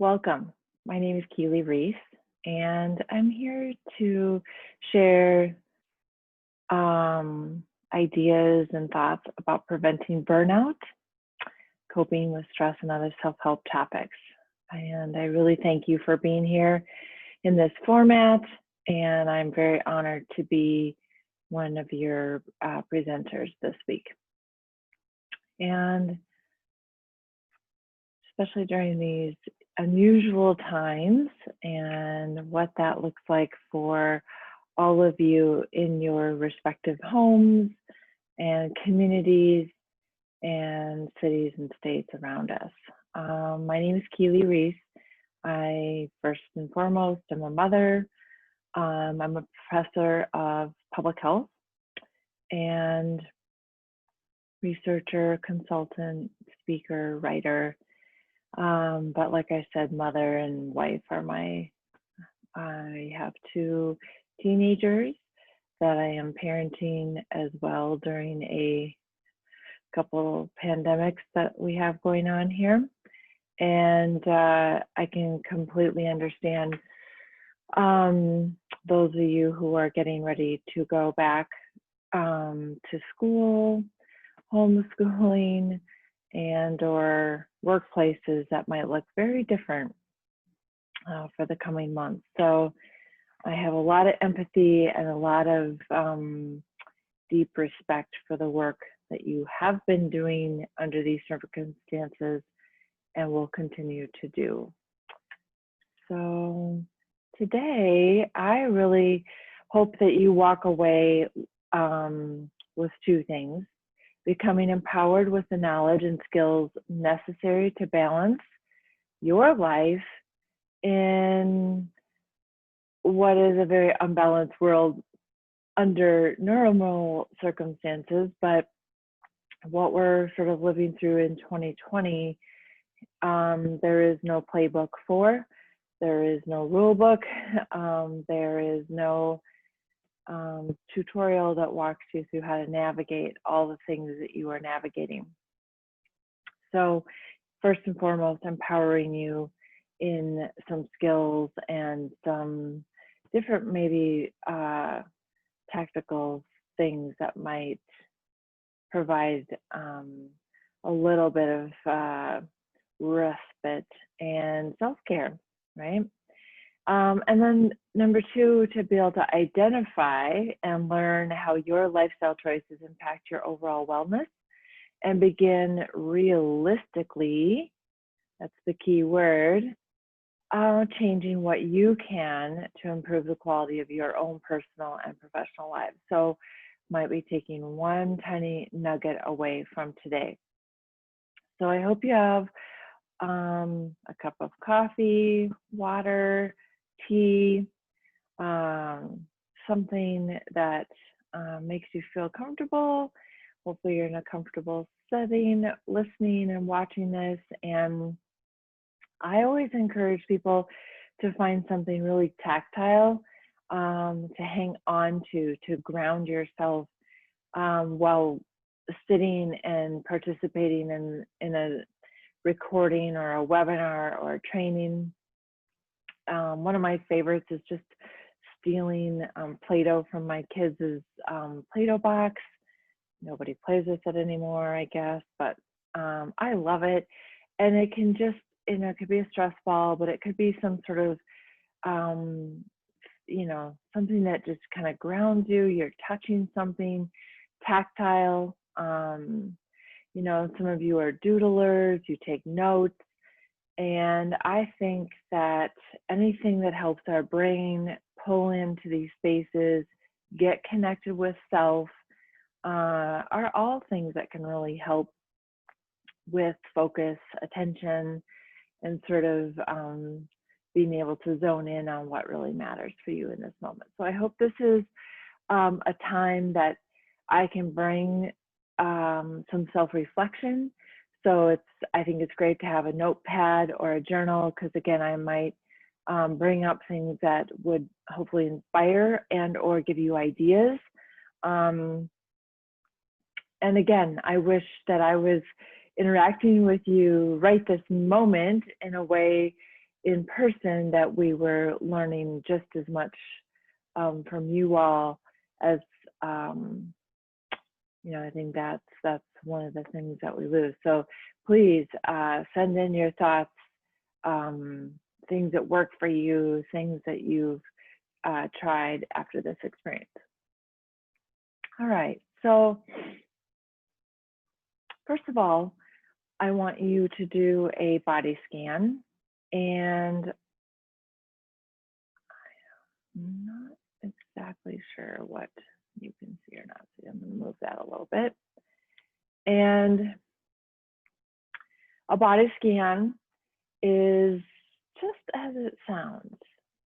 Welcome. My name is Keely Rees, and I'm here to share ideas and thoughts about preventing burnout, coping with stress, and other self-help topics. And I really thank you for being here in this format, and I'm very honored to be one of your presenters this week. And especially during these unusual times and what that looks like for all of you in your respective homes and communities and cities and states around us. My name is Keely Rees. I first and foremost am a mother. I'm a professor of public health and researcher, consultant, speaker, writer. But like I said, mother and wife are I have two teenagers that I am parenting as well during a couple pandemics that we have going on here. And I can completely understand those of you who are getting ready to go back to school, homeschooling, and or workplaces that might look very different for the coming months. So I have a lot of empathy and a lot of deep respect for the work that you have been doing under these circumstances and will continue to do. So today, I really hope that you walk away with two things: becoming empowered with the knowledge and skills necessary to balance your life in what is a very unbalanced world under normal circumstances, but what we're sort of living through in 2020, there is no playbook for, there is no rule book, there is no tutorial that walks you through how to navigate all the things that you are navigating. So first and foremost, empowering you in some skills and some different maybe tactical things that might provide a little bit of respite and self-care, right? And then number two, to be able to identify and learn how your lifestyle choices impact your overall wellness and begin realistically, that's the key word, changing what you can to improve the quality of your own personal and professional lives. So might be taking one tiny nugget away from today. So I hope you have a cup of coffee, water, tea, something that makes you feel comfortable. Hopefully you're in a comfortable setting, listening and watching this. And I always encourage people to find something really tactile to hang on to ground yourself while sitting and participating in a recording or a webinar or a training. One of my favorites is just stealing Play-Doh from my kids' Play-Doh box. Nobody plays with it anymore, I guess, but I love it. And it can just, it could be a stress ball, but it could be some sort of, something that just kind of grounds you. You're touching something tactile. Some of you are doodlers, you take notes. And I think that anything that helps our brain pull into these spaces, get connected with self, are all things that can really help with focus, attention, and sort of being able to zone in on what really matters for you in this moment. So I hope this is a time that I can bring some self-reflection. So I think it's great to have a notepad or a journal, because again, I might bring up things that would hopefully inspire and or give you ideas. And again, I wish that I was interacting with you right this moment in a way in person that we were learning just as much from you all as, you know, I think that's one of the things that we lose. So please send in your thoughts, things that work for you, things that you've tried after this experience. All right, so first of all, I want you to do a body scan, and I'm not exactly sure what you can see or not see. I'm going to move that a little bit. And a body scan is just as it sounds.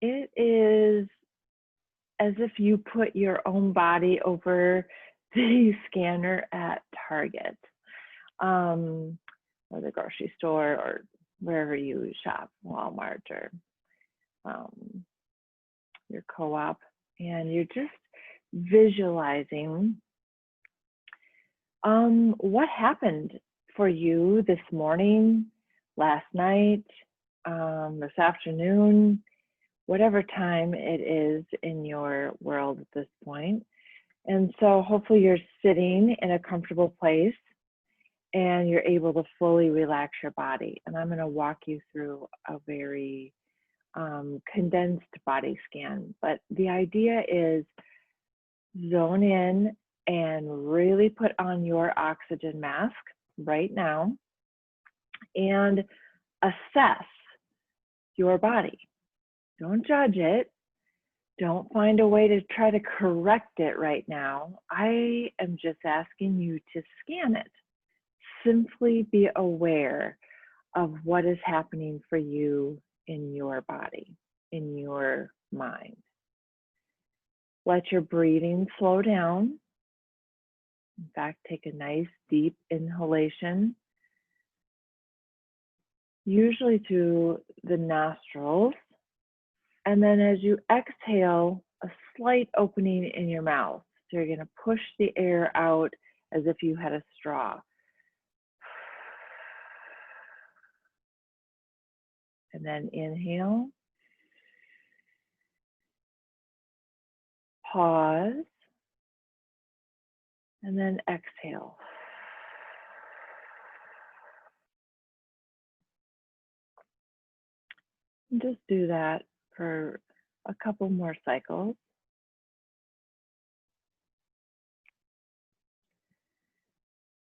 It is as if you put your own body over the scanner at Target, or the grocery store, or wherever you shop, Walmart, or your co-op, and you're just visualizing what happened for you this morning, last night, this afternoon, whatever time it is in your world at this point. And so hopefully you're sitting in a comfortable place and you're able to fully relax your body. And I'm going to walk you through a very condensed body scan. But the idea is zone in and really put on your oxygen mask right now and assess your body. Don't judge it. Don't find a way to try to correct it right now. I am just asking you to scan it. Simply be aware of what is happening for you in your body, in your mind. Let your breathing slow down. In fact, take a nice deep inhalation, usually through the nostrils. And then as you exhale, a slight opening in your mouth. So you're going to push the air out as if you had a straw. And then inhale. Pause. And then exhale. And just do that for a couple more cycles.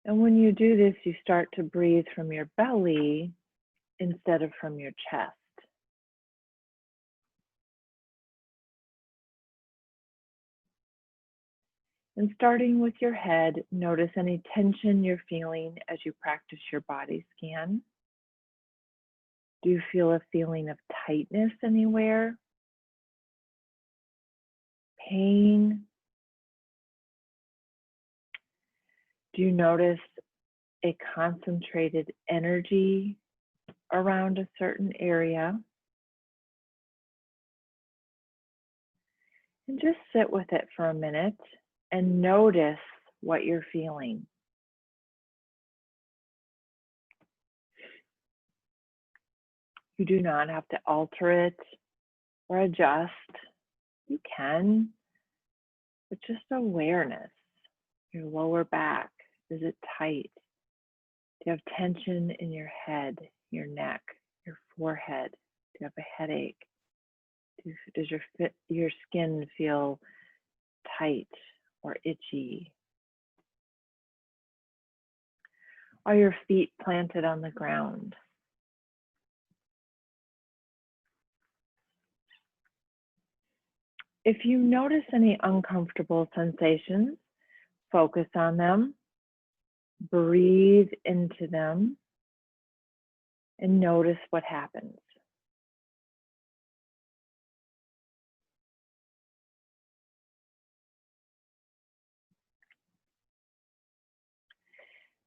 And when you do this, you start to breathe from your belly instead of from your chest. And starting with your head, notice any tension you're feeling as you practice your body scan. Do you feel a feeling of tightness anywhere? Pain? Do you notice a concentrated energy around a certain area? And just sit with it for a minute and notice what you're feeling. You do not have to alter it or adjust. You can, but just awareness. Your lower back, is it tight? Do you have tension in your head, your neck, your forehead? Do you have a headache? Does your skin feel tight or itchy? Are your feet planted on the ground? If you notice any uncomfortable sensations, focus on them, breathe into them, and notice what happens.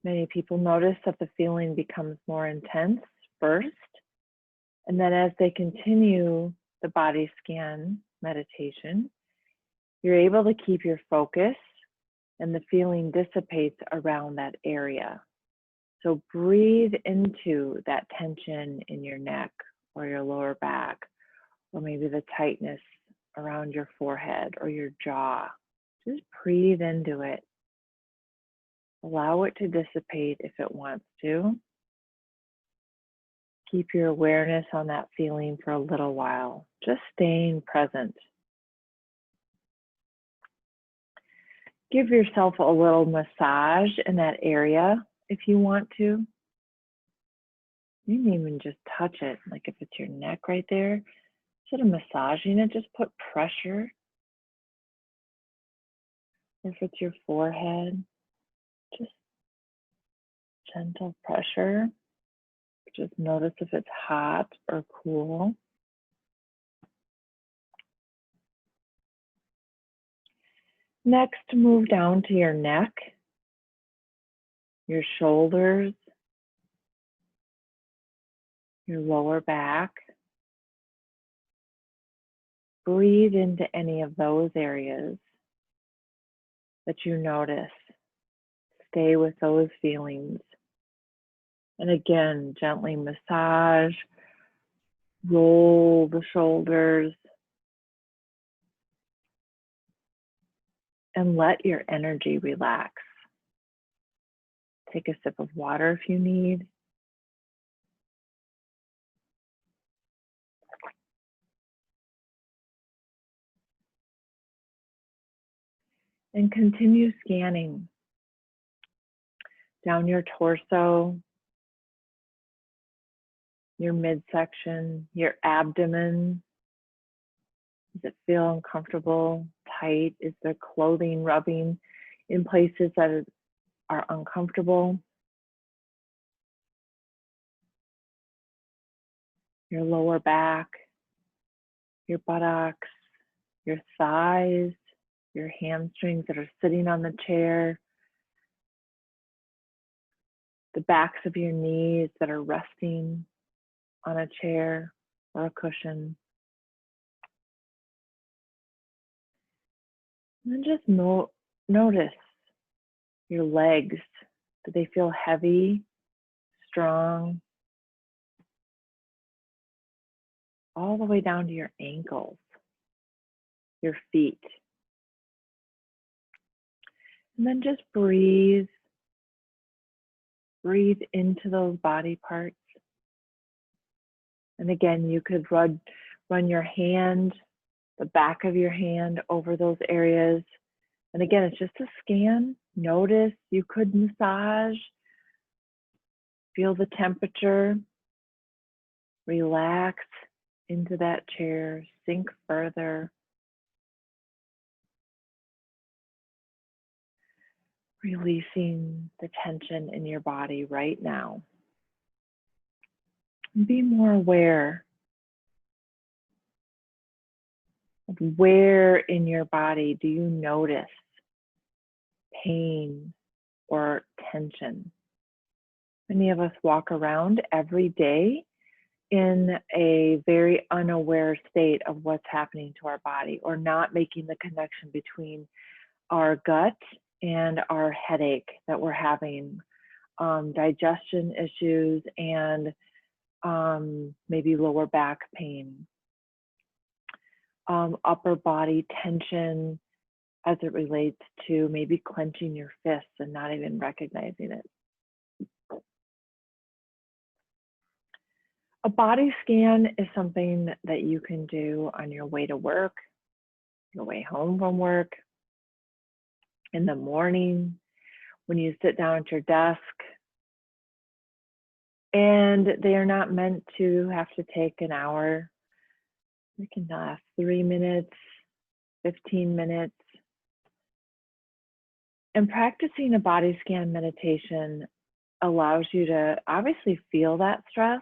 Many people notice that the feeling becomes more intense first, and then as they continue the body scan meditation, you're able to keep your focus and the feeling dissipates around that area. So breathe into that tension in your neck or your lower back, or maybe the tightness around your forehead or your jaw. Just breathe into it. Allow it to dissipate if it wants to. Keep your awareness on that feeling for a little while, just staying present. Give yourself a little massage in that area if you want to. You can even just touch it, like if it's your neck right there. Instead of massaging it, just put pressure. If it's your forehead, just gentle pressure. Just notice if it's hot or cool. Next, move down to your neck, your shoulders, your lower back. Breathe into any of those areas that you notice. Stay with those feelings. And again, gently massage, roll the shoulders, and let your energy relax. Take a sip of water if you need. And continue scanning down your torso, your midsection, your abdomen. Does it feel uncomfortable, tight? Is the clothing rubbing in places that are uncomfortable? Your lower back, your buttocks, your thighs, your hamstrings that are sitting on the chair, the backs of your knees that are resting on a chair or a cushion. And then just notice your legs. Do they feel heavy, strong? All the way down to your ankles, your feet. And then just breathe. Breathe into those body parts. And again, you could run your hand, the back of your hand over those areas. And again, it's just a scan. Notice, you could massage. Feel the temperature. Relax into that chair. Sink further. Releasing the tension in your body right now. Be more aware of where in your body do you notice pain or tension. Many of us walk around every day in a very unaware state of what's happening to our body, or not making the connection between our gut and our headache that we're having, digestion issues, and maybe lower back pain, upper body tension as it relates to maybe clenching your fists and not even recognizing it. A body scan is something that you can do on your way to work, your way home from work, in the morning, when you sit down at your desk. And they are not meant to have to take an hour. They can last 3 minutes, 15 minutes. And practicing a body scan meditation allows you to obviously feel that stress.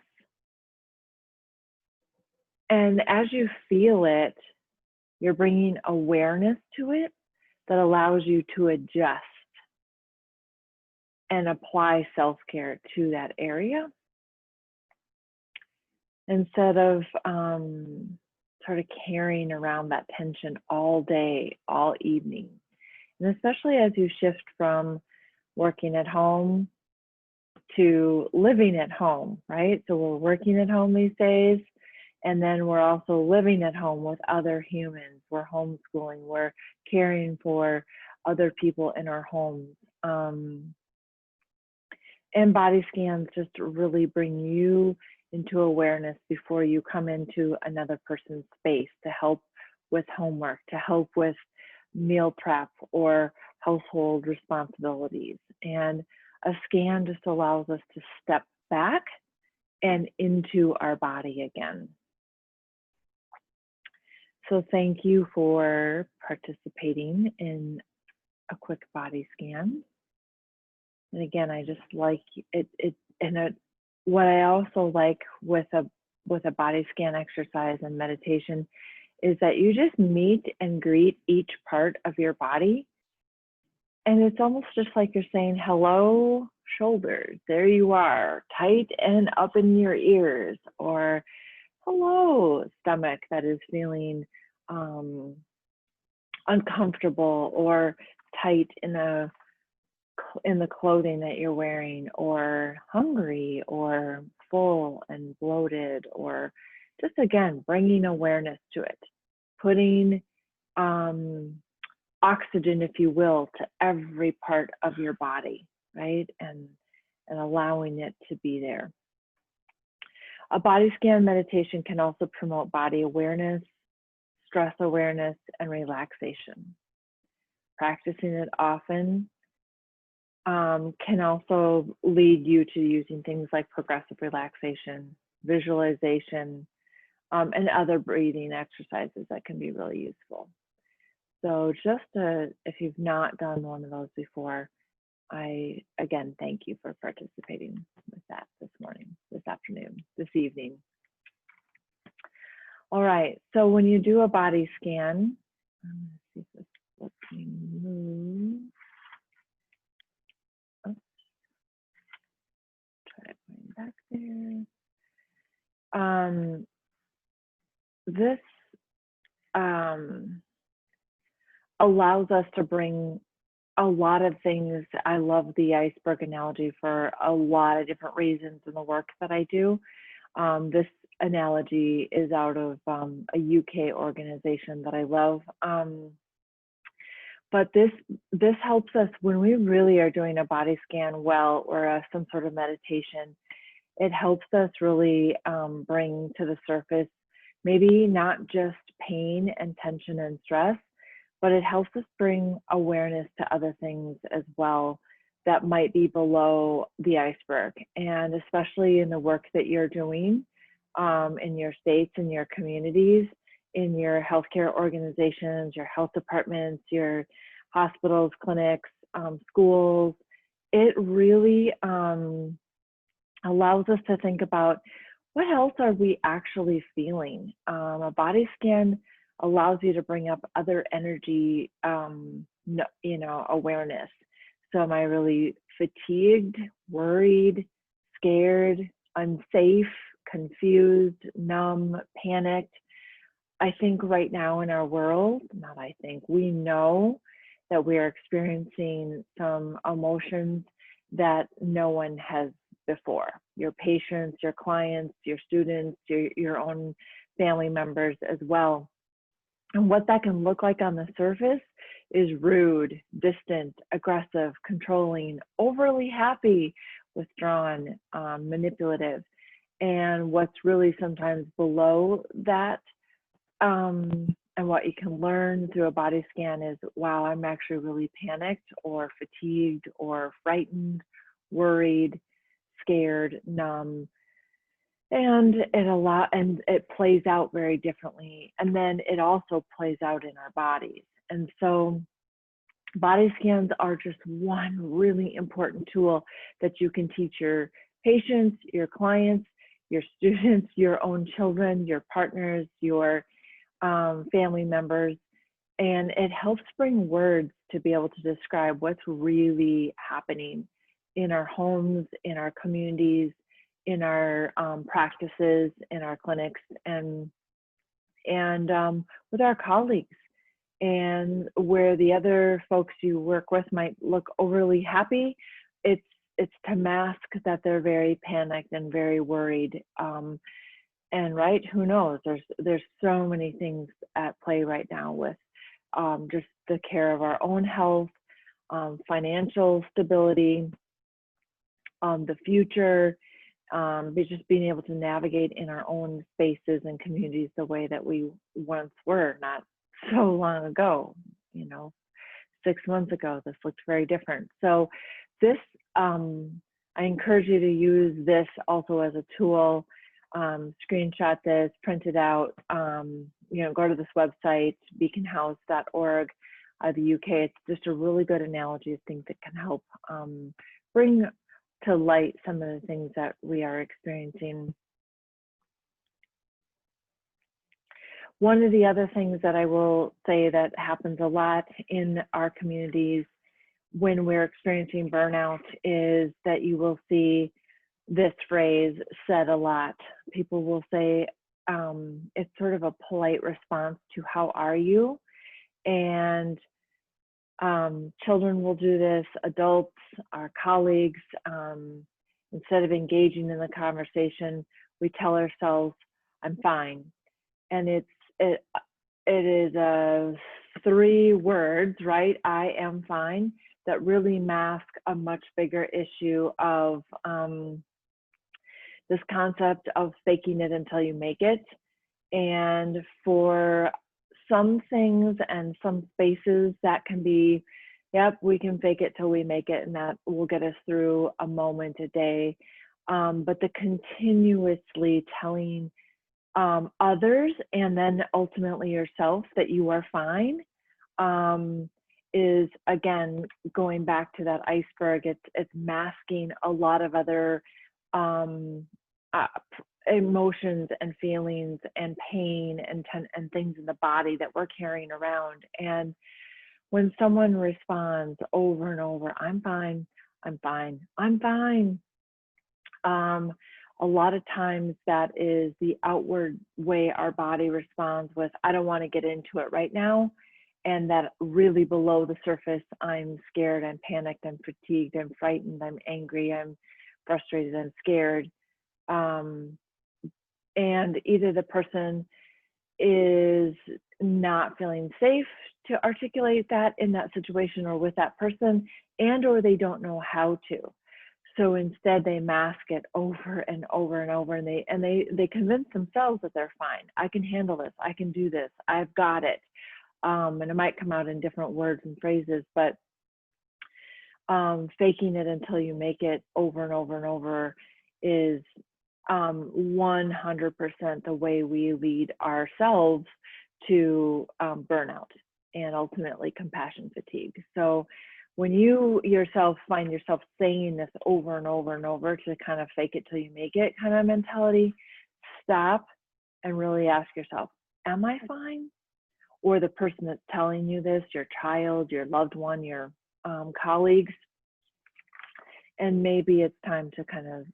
And as you feel it, you're bringing awareness to it that allows you to adjust and apply self-care to that area, instead of sort of carrying around that tension all day, all evening. And especially as you shift from working at home to living at home, right? So we're working at home these days. And then we're also living at home with other humans. We're homeschooling, we're caring for other people in our homes. And body scans just really bring you into awareness before you come into another person's space to help with homework, to help with meal prep or household responsibilities. And a scan just allows us to step back and into our body again. So thank you for participating in a quick body scan. And again, I just like it. What I also like with a body scan exercise and meditation is that you just meet and greet each part of your body. And it's almost just like you're saying, hello, shoulders, there you are, tight and up in your ears, or hello, stomach that is feeling uncomfortable or tight in the clothing that you're wearing, or hungry or full and bloated, or just again bringing awareness to it, putting oxygen, if you will, to every part of your body, right? And allowing it to be there. A body scan meditation can also promote body awareness, stress awareness, and relaxation. Practicing it often can also lead you to using things like progressive relaxation, visualization, and other breathing exercises that can be really useful. So just if you've not done one of those before, I again thank you for participating with that this morning, this afternoon, this evening. All right, so when you do a body scan, let's see if this lets me move. Try going back there. This allows us to bring a lot of things. I love the iceberg analogy for a lot of different reasons in the work that I do. This analogy is out of a UK organization that I love. But this helps us when we really are doing a body scan well, or some sort of meditation. It helps us really bring to the surface maybe not just pain and tension and stress, but it helps us bring awareness to other things as well that might be below the iceberg. And especially in the work that you're doing in your states, in your communities, in your healthcare organizations, your health departments, your hospitals, clinics, schools, it really allows us to think about what else are we actually feeling. A body scan allows you to bring up other energy, awareness. So am I really fatigued, worried, scared, unsafe, confused, numb, panicked? I think right now in our world, we know that we are experiencing some emotions that no one has before. Your patients, your clients, your students, your own family members as well. And what that can look like on the surface is rude, distant, aggressive, controlling, overly happy, withdrawn, manipulative. And what's really sometimes below that, and what you can learn through a body scan is, wow, I'm actually really panicked or fatigued or frightened, worried, scared, numb. And it plays out very differently. And then it also plays out in our bodies. And so body scans are just one really important tool that you can teach your patients, your clients, your students, your own children, your partners, your family members. And it helps bring words to be able to describe what's really happening in our homes, in our communities, in our practices, in our clinics, and with our colleagues. And where the other folks you work with might look overly happy, it's to mask that they're very panicked and very worried. and right, who knows? There's so many things at play right now with just the care of our own health, financial stability, the future, just being able to navigate in our own spaces and communities the way that we once were, not so long ago. 6 months ago, this looked very different. So this, I encourage you to use this also as a tool. Screenshot this, print it out, go to this website, beaconhouse.org, the UK. It's just a really good analogy of things that can help bring to light some of the things that we are experiencing. One of the other things that I will say that happens a lot in our communities when we're experiencing burnout is that you will see this phrase said a lot. People will say, it's sort of a polite response to how are you? And children will do this, adults, our colleagues, instead of engaging in the conversation, we tell ourselves, I'm fine. And it is 3 words, right? I am fine, that really mask a much bigger issue of this concept of faking it until you make it. And for some things and some spaces that can be, yep, we can fake it till we make it, and that will get us through a moment a day. But the continuously telling others and then ultimately yourself that you are fine is, again, going back to that iceberg. It's masking a lot of other emotions and feelings and pain and things in the body that we're carrying around. And when someone responds over and over, I'm fine, I'm fine, I'm fine, a lot of times that is the outward way our body responds with, I don't want to get into it right now. And that really below the surface, I'm scared, I'm panicked, I'm fatigued, I'm frightened, I'm angry, I'm frustrated, I'm scared. And either the person is not feeling safe to articulate that in that situation or with that person, and or they don't know how to. So instead they mask it over and over and over, and they convince themselves that they're fine. I can handle this, I can do this, I've got it. And it might come out in different words and phrases, but faking it until you make it over and over and over is 100% the way we lead ourselves to burnout and ultimately compassion fatigue. So when you yourself find yourself saying this over and over and over to kind of fake it till you make it kind of mentality, stop and really ask yourself, am I fine? Or the person that's telling you this, your child, your loved one, your colleagues. And maybe it's time to kind of,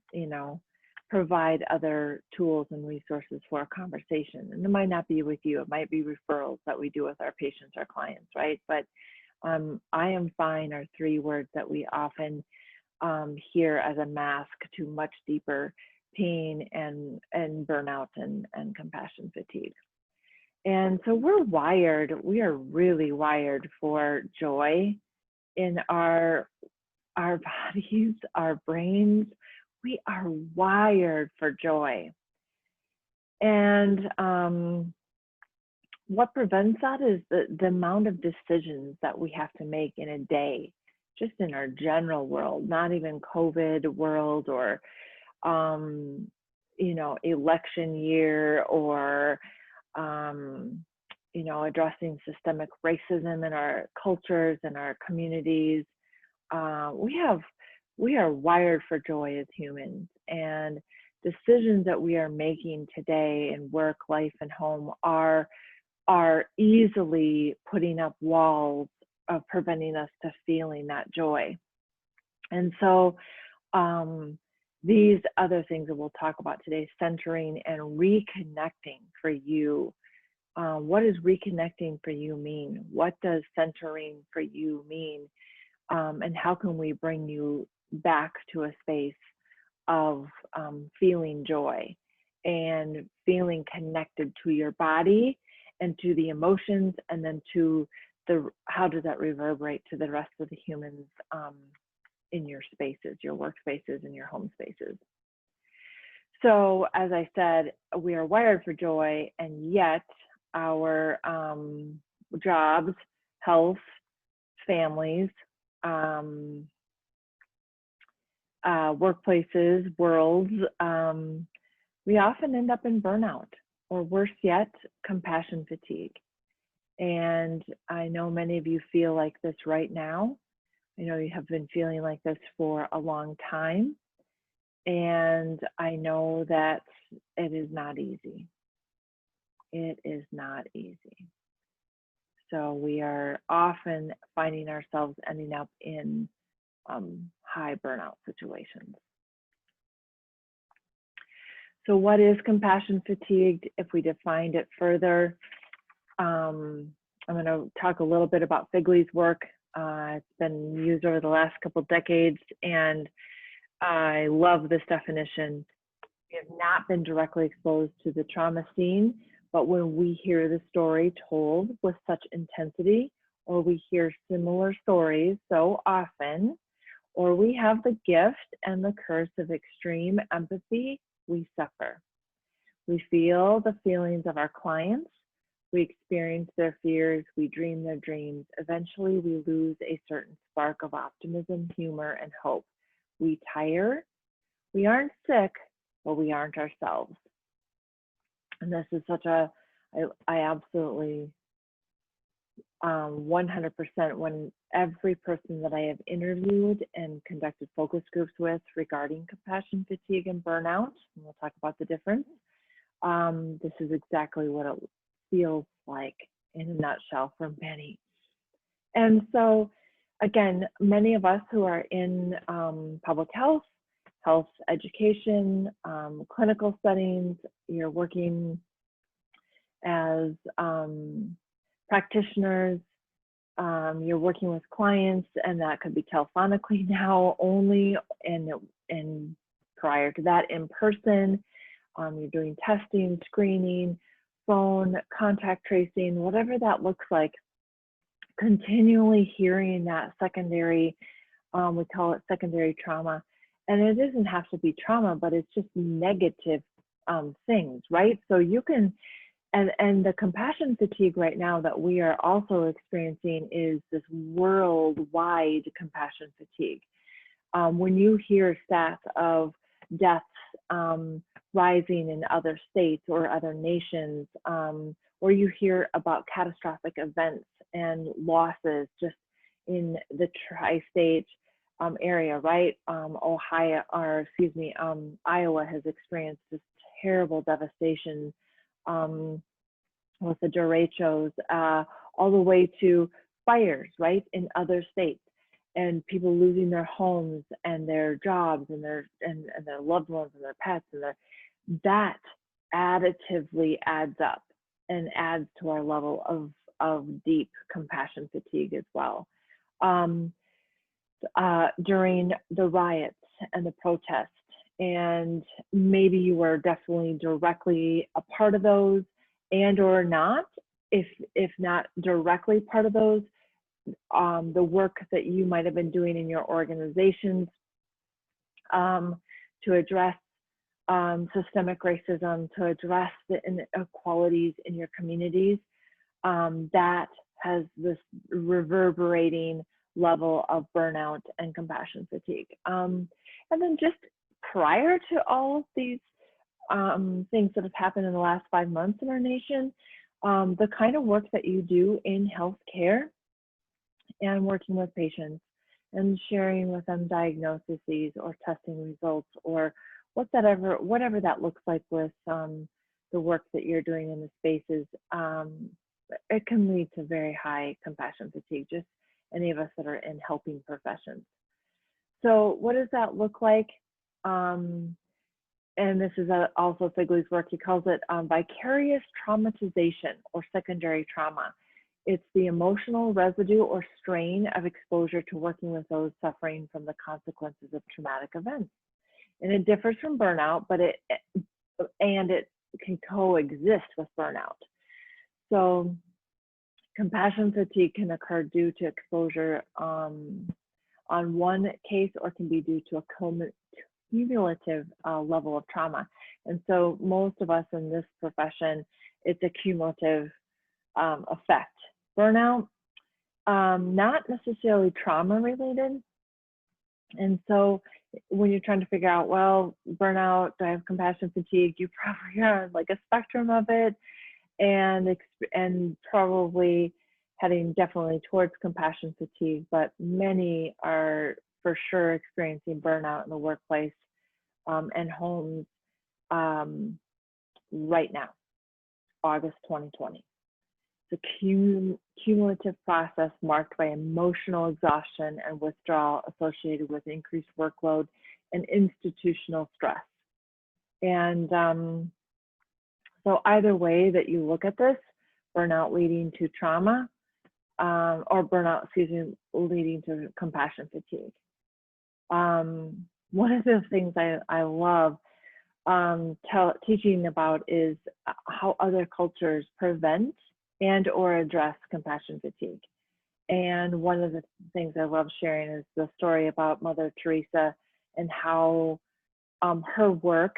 provide other tools and resources for a conversation. And it might not be with you, it might be referrals that we do with our patients, our clients, right? But I am fine are 3 words that we often hear as a mask to much deeper pain and burnout and compassion fatigue. And so we are really wired for joy in our bodies, our brains. We are wired for joy. And what prevents that is the amount of decisions that we have to make in a day, just in our general world, not even COVID world or, election year or, addressing systemic racism in our cultures and our communities. We are wired for joy as humans, and decisions that we are making today in work, life, and home are easily putting up walls of preventing us to feeling that joy. And so these other things that we'll talk about today, centering and reconnecting for you. What does reconnecting for you mean? What does centering for you mean? And how can we bring you back to a space of feeling joy and feeling connected to your body and to the emotions, and then to how does that reverberate to the rest of the humans in your spaces, your workspaces, and your home spaces. So as I said, we are wired for joy, and yet our jobs, health, families, workplaces, worlds, we often end up in burnout, or worse yet, compassion fatigue. And I know many of you feel like this right now. I know you have been feeling like this for a long time. And I know that it is not easy. It is not easy. So we are often finding ourselves ending up in high burnout situations. So what is compassion fatigue? If we defined it further, I'm going to talk a little bit about Figley's work. It's been used over the last couple decades, and I love this definition. We have not been directly exposed to the trauma scene, but when we hear the story told with such intensity, or we hear similar stories so often, or we have the gift and the curse of extreme empathy, we suffer. We feel the feelings of our clients, we experience their fears, we dream their dreams. Eventually, we lose a certain spark of optimism, humor, and hope. We tire. We aren't sick, but we aren't ourselves. And this is such a, I absolutely 100%, when every person that I have interviewed and conducted focus groups with regarding compassion fatigue and burnout, and we'll talk about the difference, this is exactly what it feels like in a nutshell for many. And so again, many of us who are in public health, health education, clinical settings, you're working as practitioners, you're working with clients, and that could be telephonically now only, and prior to that in person. You're doing testing, screening, phone, contact tracing, whatever that looks like. Continually hearing that secondary, we call it secondary trauma, and it doesn't have to be trauma, but it's just negative things, right? So you can, and the compassion fatigue right now that we are also experiencing is this worldwide compassion fatigue. When you hear stats of deaths rising in other states or other nations, or you hear about catastrophic events and losses just in the tri-state area, right? Ohio, or excuse me, Iowa has experienced this terrible devastation with the derechos, all the way to fires, right, in other states, and people losing their homes and their jobs and their loved ones and their pets, and that additively adds up and adds to our level of deep compassion fatigue as well. During the riots and the protests, and maybe you were definitely directly a part of those, and or not, if not directly part of those, the work that you might have been doing in your organizations to address systemic racism, to address the inequalities in your communities, that has this reverberating level of burnout and compassion fatigue. And then just prior to all of these things that have happened in the last 5 months in our nation, the kind of work that you do in healthcare and working with patients and sharing with them diagnoses or testing results, or whatever that looks like with the work that you're doing in the spaces, it can lead to very high compassion fatigue, just any of us that are in helping professions. So what does that look like? And this is also Figley's work. He calls it vicarious traumatization or secondary trauma. It's the emotional residue or strain of exposure to working with those suffering from the consequences of traumatic events. And it differs from burnout, but and it can coexist with burnout. So compassion fatigue can occur due to exposure on one case, or can be due to a cumulative level of trauma. And so most of us in this profession, it's a cumulative effect. Burnout, not necessarily trauma related. And so when you're trying to figure out, well, burnout, do I have compassion fatigue? You probably are like a spectrum of it, and probably heading definitely towards compassion fatigue, but many are for sure experiencing burnout in the workplace and homes right now, August 2020. It's a cumulative process marked by emotional exhaustion and withdrawal associated with increased workload and institutional stress. And so either way that you look at this, burnout leading to trauma, or burnout, leading to compassion fatigue. One of the things I love teaching about is how other cultures prevent and or address compassion fatigue. And one of the things I love sharing is the story about Mother Teresa and how her work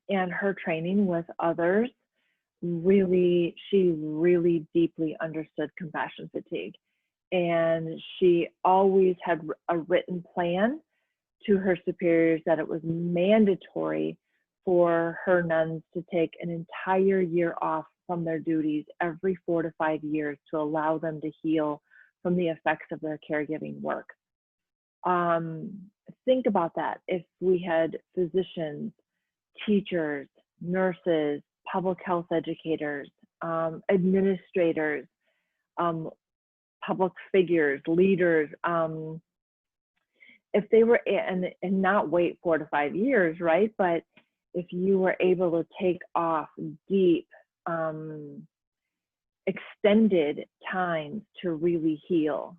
and her training with others she really deeply understood compassion fatigue. And she always had a written plan to her superiors that it was mandatory for her nuns to take an entire year off from their duties every 4 to 5 years to allow them to heal from the effects of their caregiving work. Think about that. If we had physicians, teachers, nurses, public health educators, administrators, public figures, leaders, if they were, and not wait 4 to 5 years, right? But if you were able to take off deep, extended times to really heal.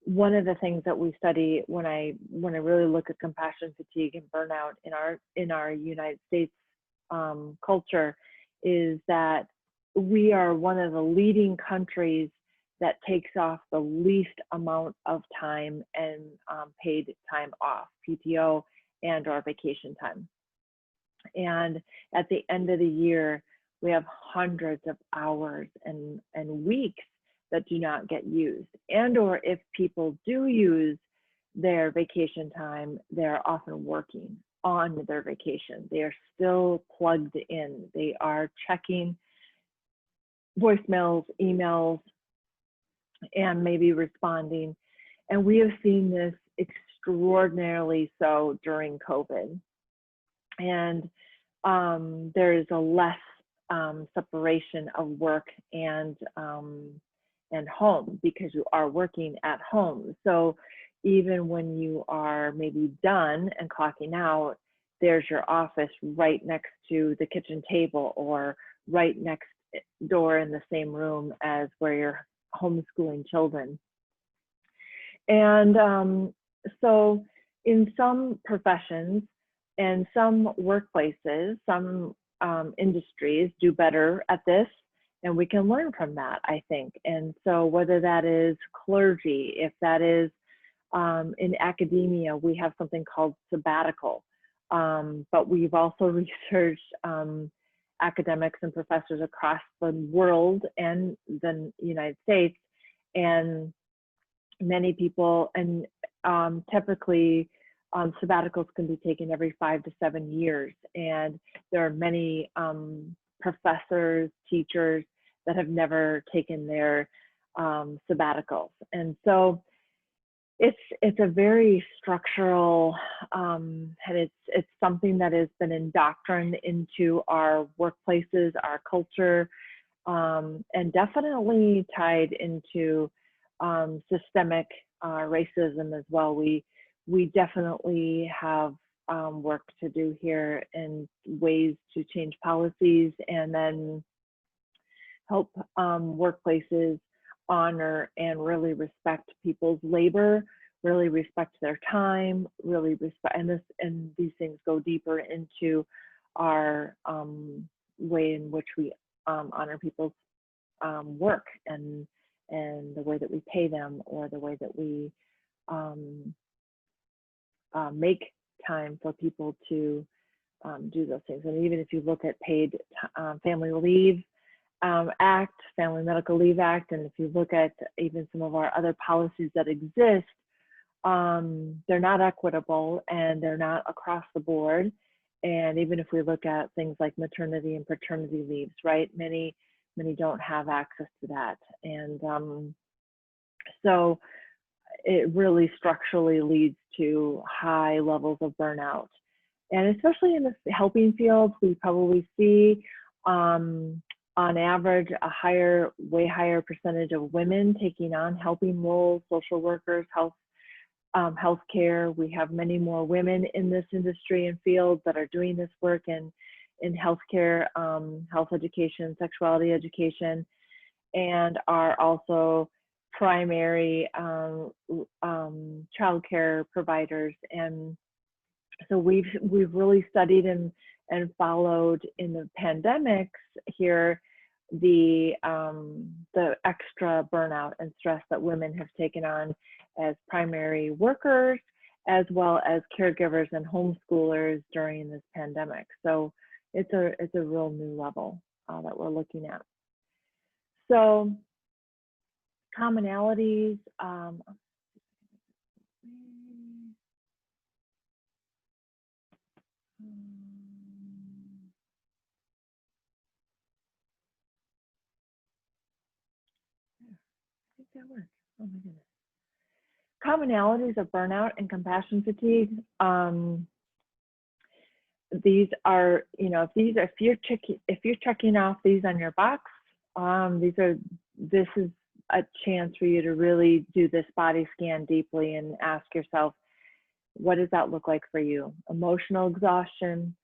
One of the things that we study when I really look at compassion fatigue and burnout in our United States culture is that we are one of the leading countries that takes off the least amount of time and paid time off, PTO and or vacation time. And at the end of the year, we have hundreds of hours and weeks that do not get used. And or if people do use their vacation time, they're often working on their vacation. They are still plugged in. They are checking voicemails, emails, and maybe responding. And we have seen this extraordinarily so during COVID. And there is a less separation of work and home because you are working at home. So even when you are maybe done and clocking out, there's your office right next to the kitchen table or right next door in the same room as where you're homeschooling children. And so in some professions and some workplaces, some industries do better at this, and we can learn from that, I think. And so whether that is clergy, if that is in academia, we have something called sabbatical, but we've also researched academics and professors across the world and the United States, and many people, and typically sabbaticals can be taken every 5 to 7 years. And there are many professors, teachers that have never taken their sabbaticals. And so it's a very structural, and it's something that has been indoctrinated into our workplaces, our culture, and definitely tied into systemic racism as well. We definitely have work to do here in ways to change policies and then help workplaces honor and really respect people's labor really respect their time, really respect, and these things go deeper into our way in which we honor people's work and the way that we pay them, or the way that we make time for people to do those things. And even if you look at paid family leave act, Family Medical Leave Act, and if you look at even some of our other policies that exist, they're not equitable and they're not across the board. And even if we look at things like maternity and paternity leaves, right? Many don't have access to that. And so it really structurally leads to high levels of burnout. And especially in the helping field, we probably see on average a way higher percentage of women taking on helping roles, social workers, healthcare. We have many more women in this industry and field that are doing this work in healthcare, health education, sexuality education, and are also primary childcare providers. And so we've really studied and followed in the pandemics here the extra burnout and stress that women have taken on as primary workers, as well as caregivers and homeschoolers during this pandemic. So it's a real new level that we're looking at. So commonalities. I think that works. Oh my goodness. Commonalities of burnout and compassion fatigue. These are, if you're checking off these on your box, this is a chance for you to really do this body scan deeply and ask yourself, what does that look like for you? Emotional exhaustion.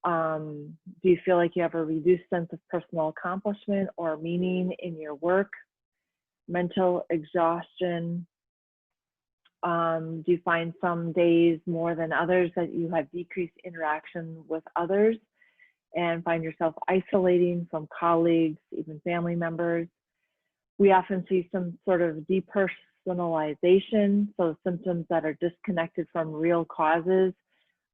Do you feel like you have a reduced sense of personal accomplishment or meaning in your work? Mental exhaustion. Do you find some days more than others that you have decreased interaction with others and find yourself isolating from colleagues, even family members? We often see some sort of depersonalization, so symptoms that are disconnected from real causes,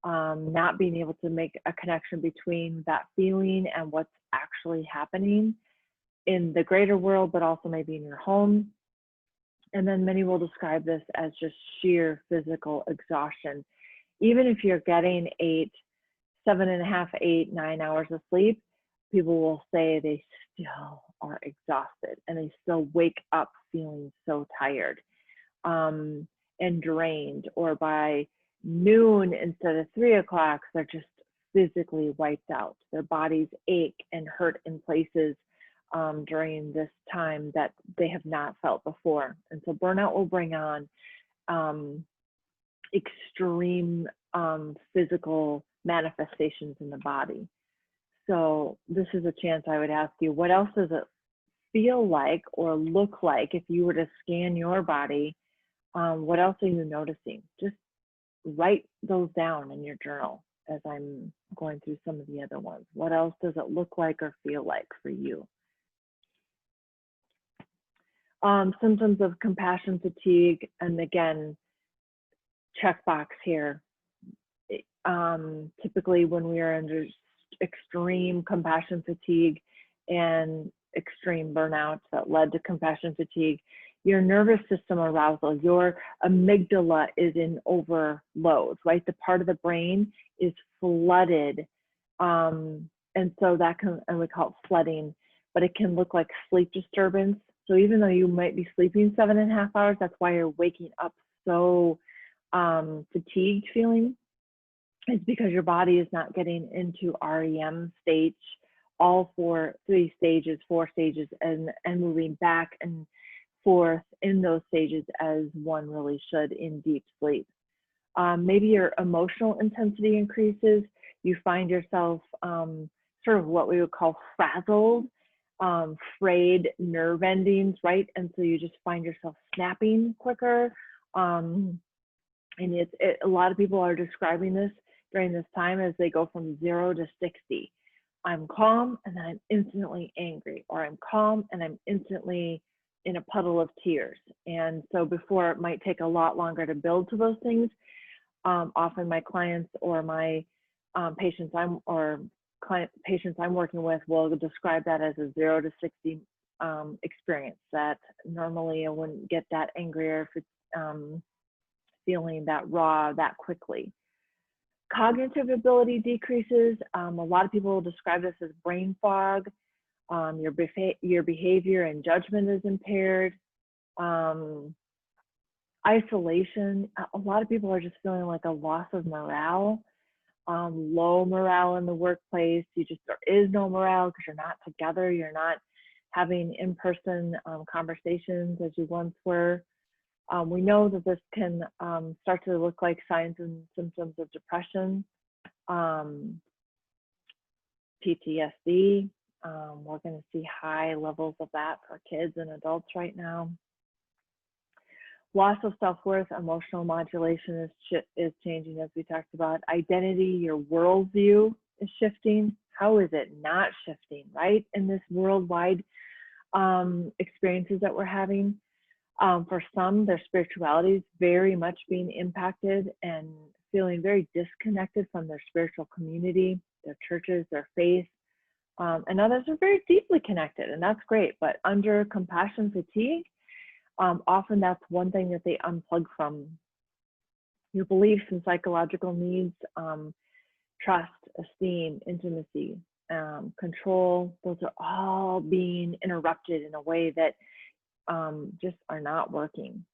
not being able to make a connection between that feeling and what's actually happening in the greater world, but also maybe in your home. And then many will describe this as just sheer physical exhaustion. Even if you're getting 7.5, 8, 9 hours of sleep, people will say they still are exhausted and they still wake up feeling so tired and drained, or by noon instead of 3 o'clock, they're just physically wiped out. Their bodies ache and hurt in places during this time that they have not felt before. And so burnout will bring on extreme physical manifestations in the body. So this is a chance I would ask you, what else does it feel like or look like if you were to scan your body? What else are you noticing? Just write those down in your journal as I'm going through some of the other ones. What else does it look like or feel like for you? Symptoms of compassion fatigue, and again, checkbox here. Typically when we are under extreme compassion fatigue and extreme burnout that led to compassion fatigue, your nervous system arousal, your amygdala is in overload, right? The part of the brain is flooded. And so that can, and we call it flooding, but it can look like sleep disturbance. So even though you might be sleeping 7.5 hours, that's why you're waking up so fatigued feeling. It's because your body is not getting into REM stage, all 4 stages, and moving back and forth in those stages as one really should in deep sleep. Maybe your emotional intensity increases. You find yourself sort of what we would call frazzled, frayed nerve endings, right? And so you just find yourself snapping quicker. And a lot of people are describing this during this time as they go from 0 to 60. I'm calm and then I'm instantly angry, or I'm calm and I'm instantly in a puddle of tears. And so before, it might take a lot longer to build to those things. Often my clients or my patients I'm working with will describe that as a 0 to 60 experience, that normally I wouldn't get that angry or feeling that raw that quickly. Cognitive ability decreases. A lot of people will describe this as brain fog. Your behavior and judgment is impaired. Isolation. A lot of people are just feeling like a loss of morale, low morale in the workplace. There is no morale because you're not together. You're not having in-person conversations as you once were. We know that this can start to look like signs and symptoms of depression, PTSD. We're going to see high levels of that for kids and adults right now. Loss of self-worth, emotional modulation is changing, as we talked about. Identity, your worldview is shifting. How is it not shifting, right? In this worldwide experiences that we're having. For some, their spirituality is very much being impacted and feeling very disconnected from their spiritual community, their churches, their faith. And others are very deeply connected, and that's great. But under compassion fatigue, often that's one thing that they unplug from. Your beliefs and psychological needs, trust, esteem, intimacy, control, those are all being interrupted in a way that just are not working.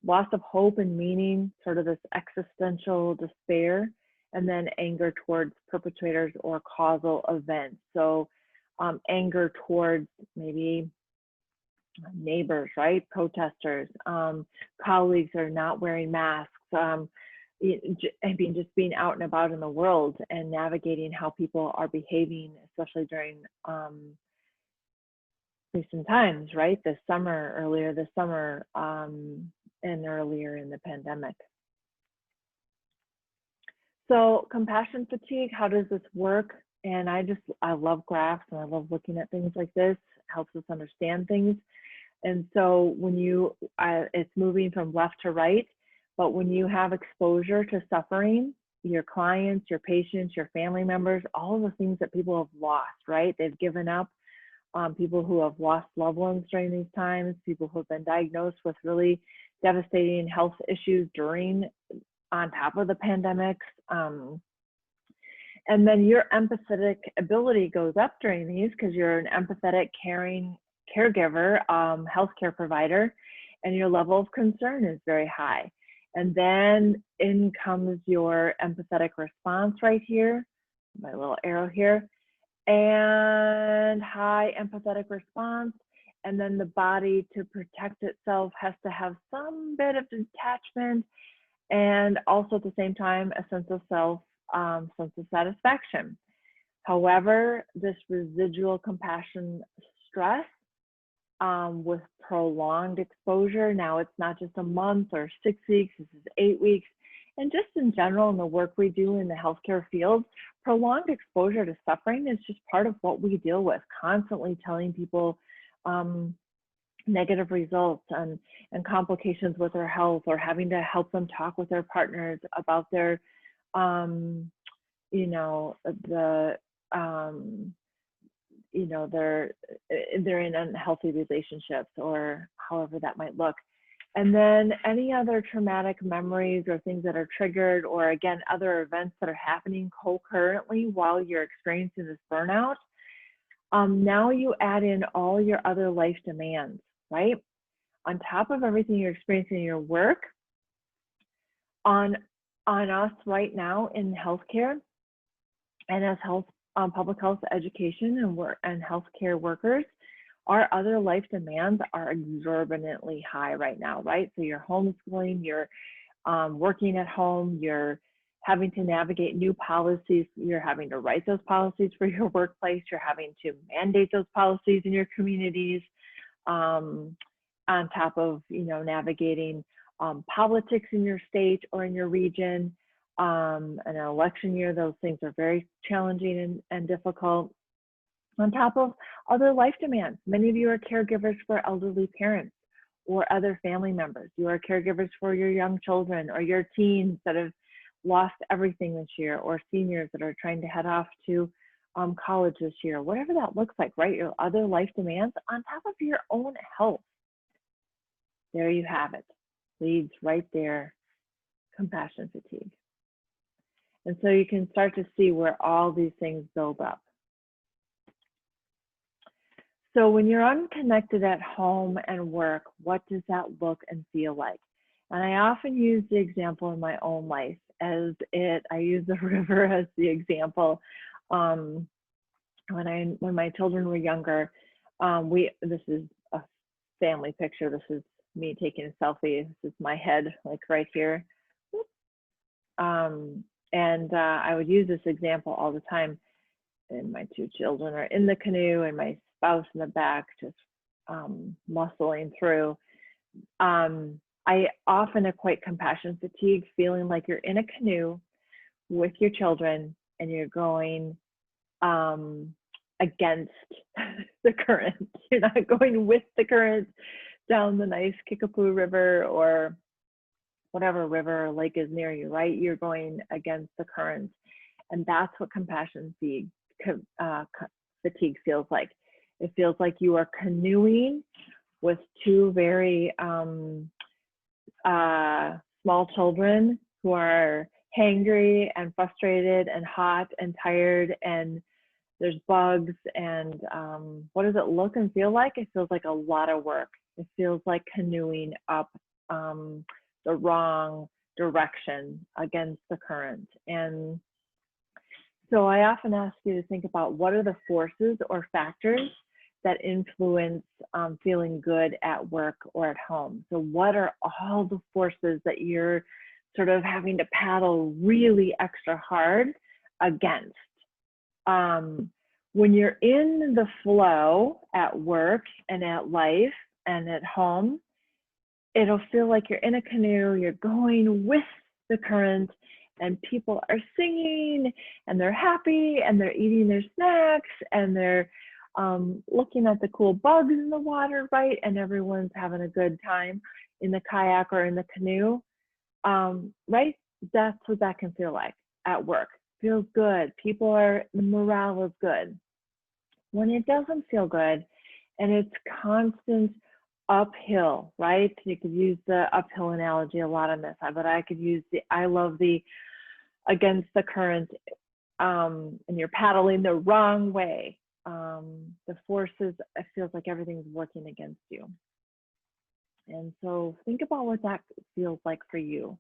Loss of hope and meaning, sort of this existential despair, and then anger towards perpetrators or causal events. So anger towards maybe neighbors, right? Protesters, colleagues are not wearing masks, just being out and about in the world and navigating how people are behaving, especially during recent times, right? Earlier this summer, and earlier in the pandemic. So compassion fatigue, how does this work? And I love graphs and I love looking at things like this. It helps us understand things. And so when it's moving from left to right, but when you have exposure to suffering, your clients, your patients, your family members, all of the things that people have lost, right? They've given up. People who have lost loved ones during these times, people who have been diagnosed with really devastating health issues on top of the pandemics. And then your empathetic ability goes up during these because you're an empathetic, caring caregiver, healthcare provider, and your level of concern is very high. And then in comes your empathetic response right here, my little arrow here, and high empathetic response. And then the body, to protect itself, has to have some bit of detachment and also at the same time a sense of self, sense of satisfaction. However, this residual compassion stress with prolonged exposure, now it's not just a month or 6 weeks, this is 8 weeks. And just in general, in the work we do in the healthcare field, prolonged exposure to suffering is just part of what we deal with, constantly telling people negative results and complications with their health, or having to help them talk with their partners about their, they're in unhealthy relationships, or however that might look. And then any other traumatic memories or things that are triggered, or again, other events that are happening concurrently while you're experiencing this burnout. Now you add in all your other life demands, right? On top of everything you're experiencing in your work, on us right now in healthcare and as public health education and healthcare workers, our other life demands are exorbitantly high right now, right? So you're homeschooling, you're working at home, you're having to navigate new policies, you're having to write those policies for your workplace, you're having to mandate those policies in your communities, on top of navigating politics in your state or in your region, an election year, those things are very challenging and difficult. On top of other life demands, many of you are caregivers for elderly parents or other family members. You are caregivers for your young children or your teens that have lost everything this year, or seniors that are trying to head off to college this year, whatever that looks like, right? Your other life demands on top of your own health. There you have it. Leads right there, compassion fatigue. And so you can start to see where all these things build up. So when you're unconnected at home and work, what does that look and feel like? And I often use the example in my own life I use the river as the example. When my children were younger, this is a family picture. This is me taking a selfie. This is my head, like right here. I would use this example all the time. And my two children are in the canoe and my spouse in the back just muscling through. I often equate compassion fatigue feeling like you're in a canoe with your children and you're going against the current. You're not going with the current down the nice Kickapoo River or whatever river or lake is near you, right? You're going against the current. And that's what compassion fatigue feels like. It feels like you are canoeing with two very small children who are hangry and frustrated and hot and tired, and there's bugs, and what does it look and feel like? It feels like a lot of work. It feels like canoeing up the wrong direction against the current. And so I often ask you to think about what are the forces or factors that influence feeling good at work or at home. So what are all the forces that you're sort of having to paddle really extra hard against? When you're in the flow at work and at life and at home, it'll feel like you're in a canoe, you're going with the current, and people are singing and they're happy and they're eating their snacks and they're looking at the cool bugs in the water, right? And everyone's having a good time in the kayak or in the canoe, right? That's what that can feel like at work. Feels good. The morale is good. When it doesn't feel good and it's constant uphill, right? You could use the uphill analogy a lot on this, but I could use I love the against the current, and you're paddling the wrong way. The forces, it feels like everything's working against you. And so think about what that feels like for you.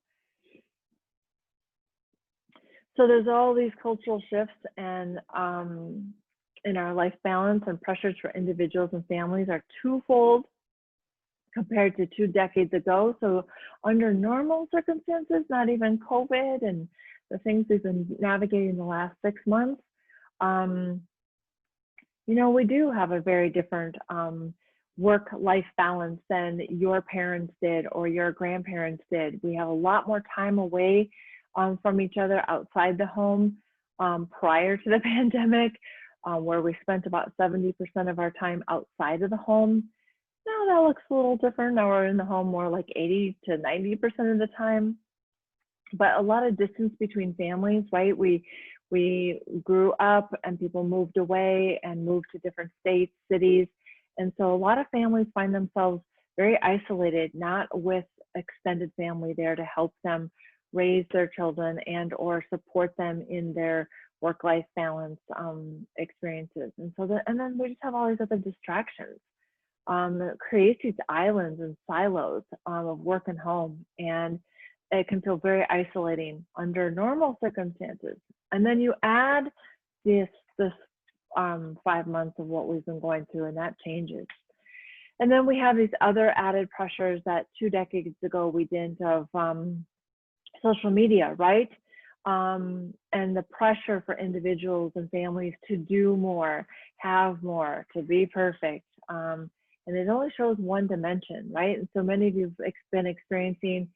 So there's all these cultural shifts and in our life balance, and pressures for individuals and families are twofold compared to 2 decades ago. So under normal circumstances, not even COVID and the things we've been navigating the last 6 months, you know, we do have a very different work-life balance than your parents did or your grandparents did. We have a lot more time away from each other outside the home prior to the pandemic, where we spent about 70% of our time outside of the home. Now that looks a little different. Now we're in the home more like 80 to 90% of the time. But a lot of distance between families, right? We grew up and people moved away and moved to different states, cities. And so a lot of families find themselves very isolated, not with extended family there to help them raise their children and or support them in their work-life balance experiences. And so and then we just have all these other distractions that creates these islands and silos of work and home. And it can feel very isolating under normal circumstances. And then you add this 5 months of what we've been going through, and that changes. And then we have these other added pressures that 2 decades ago we didn't of social media, right? And the pressure for individuals and families to do more, have more, to be perfect, and it only shows one dimension, right? And so many of you have been experiencing